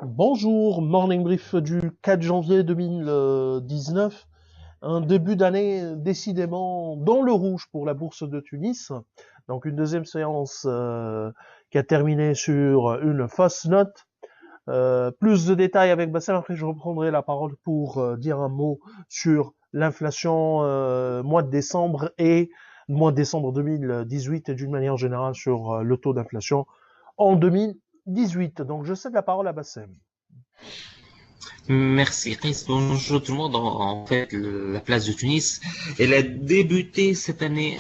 Bonjour, morning brief du 4 janvier 2019. Un début d'année décidément dans le rouge pour la bourse de Tunis. Donc une deuxième séance qui a terminé sur une fausse note. Plus de détails avec Bassem, après je reprendrai la parole pour dire un mot sur l'inflation mois de décembre et mois de décembre 2018 et d'une manière générale sur le taux d'inflation en 2018. Donc je cède la parole à Bassem. Merci Chris. Bonjour tout le monde. En fait, la place de Tunis, elle a débuté cette année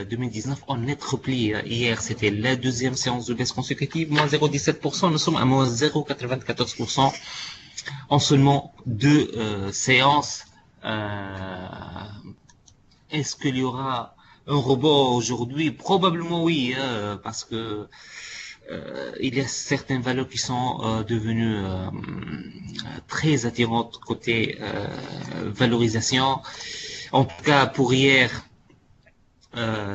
2019 en net repli. Hier, c'était la deuxième séance de baisse consécutive, moins 0,17%. Nous sommes à moins 0,94% en seulement deux séances. Euh, Est-ce qu'il y aura un rebond aujourd'hui? Probablement oui, parce que il y a certaines valeurs qui sont devenues très attirantes côté valorisation. En tout cas, pour hier,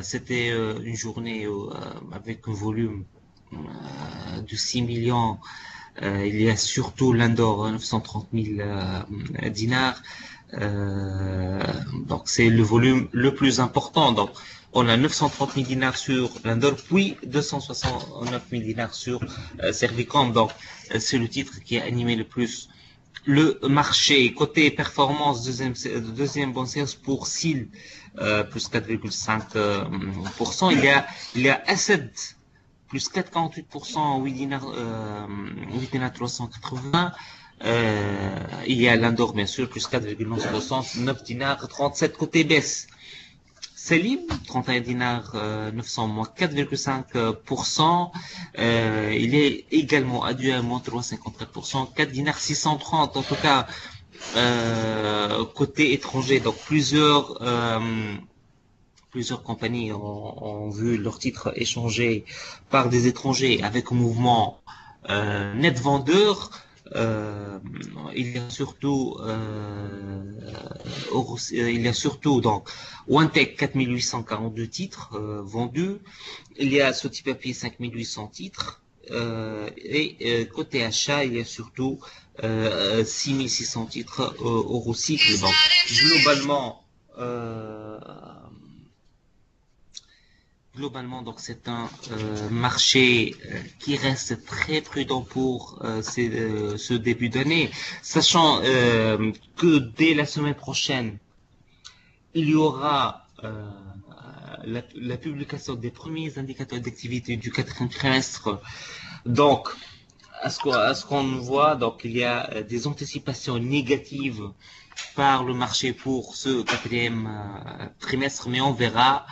c'était une journée avec un volume de 6 millions. Il y a surtout l'Indor, 930 000 dinars. Donc c'est le volume le plus important. Donc on a 930 000 dinars sur l'Indor, puis 269 000 dinars sur Servicom. Donc c'est le titre qui a animé le plus le marché. Côté performance, deuxième bonne séance pour SIL, plus 4,5%. Il y a Asset, plus 4,48%, 8 dinars, 8 dinars 380. Il y a l'Indor, bien sûr, plus 4,11%, 9 dinars 37 côté baisse. Selim, 31 dinars 900, moins 4,5%. Il est également adduit à moins 3,54%, 4 dinars 630. En tout cas, côté étranger, donc plusieurs compagnies ont vu leurs titres échangés par des étrangers avec un mouvement net vendeur. Euh, il y a surtout donc OneTech 4842 titres vendus. Il y a Soti Papier 5800 titres. Et côté achat, il y a surtout 6600 titres Eurocycle. Donc globalement, euh, globalement, donc c'est un marché qui reste très prudent pour ce début d'année, sachant que dès la semaine prochaine, il y aura la publication des premiers indicateurs d'activité du quatrième trimestre. Donc, à ce qu'on voit, donc il y a des anticipations négatives par le marché pour ce quatrième trimestre, mais on verra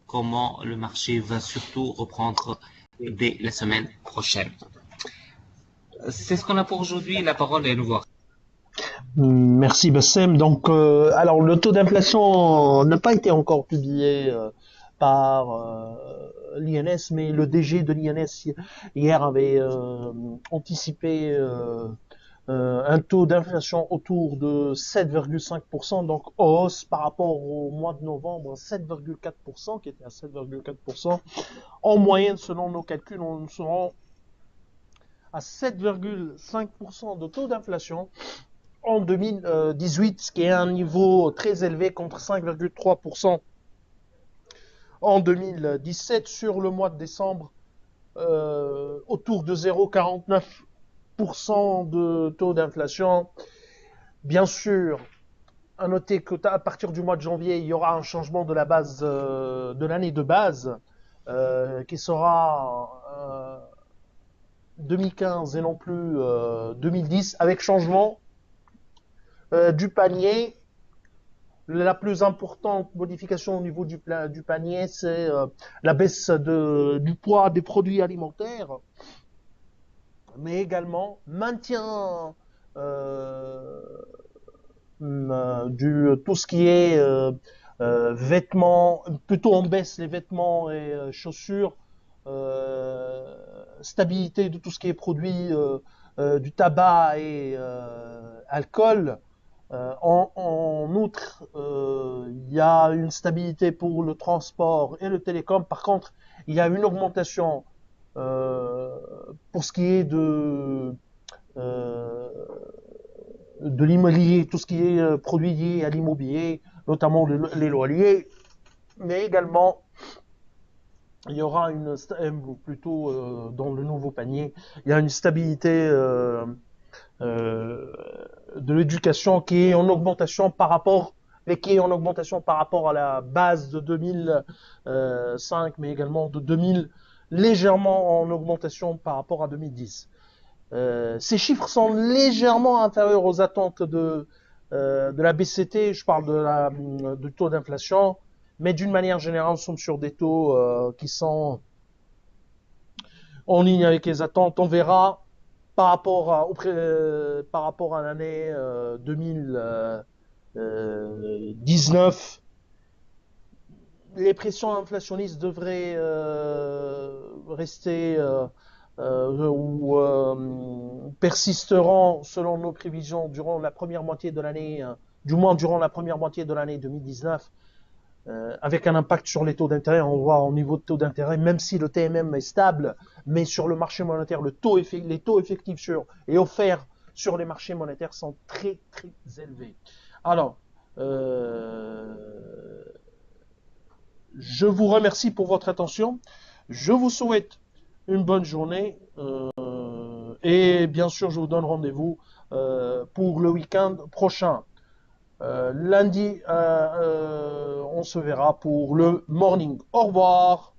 comment le marché va surtout reprendre dès la semaine prochaine. C'est ce qu'on a pour aujourd'hui. La parole est à nouveau. Merci Bassem. Donc, alors le taux d'inflation n'a pas été encore publié par l'INS, mais le DG de l'INS hier avait anticipé un taux d'inflation autour de 7,5%, donc hausse par rapport au mois de novembre, 7,4%, qui était à 7,4%. En moyenne, selon nos calculs, nous serons à 7,5% de taux d'inflation en 2018, ce qui est un niveau très élevé contre 5,3% en 2017 sur le mois de décembre, autour de 0,49% de taux d'inflation. Bien sûr, à noter qu'à partir du mois de janvier, il y aura un changement de la base de l'année de base qui sera 2015 et non plus 2010 avec changement du panier. La plus importante modification au niveau du panier, c'est la baisse du poids des produits alimentaires, mais également maintien euh, tout ce qui est vêtements, plutôt en baisse les vêtements et chaussures, stabilité de tout ce qui est produit du tabac et alcool. En outre, il y a une stabilité pour le transport et le télécom. Par contre, il y a une augmentation Euh, pour ce qui est euh, de l'immobilier, tout ce qui est produit lié à l'immobilier, notamment les loyers, mais également il y aura plutôt dans le nouveau panier, il y a une stabilité euh, de l'éducation qui est en augmentation par rapport mais qui est en augmentation par rapport à la base de 2005, mais également de 2000, légèrement en augmentation par rapport à 2010. Ces chiffres sont légèrement inférieurs aux attentes de la BCT, je parle du taux d'inflation, mais d'une manière générale, nous sommes sur des taux qui sont en ligne avec les attentes. On verra par rapport à l'année 2019, les pressions inflationnistes devraient rester ou persisteront selon nos prévisions durant la première moitié de l'année, du moins durant la première moitié de l'année 2019, avec un impact sur les taux d'intérêt. On voit au niveau de taux d'intérêt, même si le TMM est stable, mais sur le marché monétaire, les taux effectifs et offerts sur les marchés monétaires sont très très élevés. Alors, euh, je vous remercie pour votre attention. Je vous souhaite une bonne journée et bien sûr, je vous donne rendez-vous pour le week-end prochain. Lundi, on se verra pour le morning. Au revoir.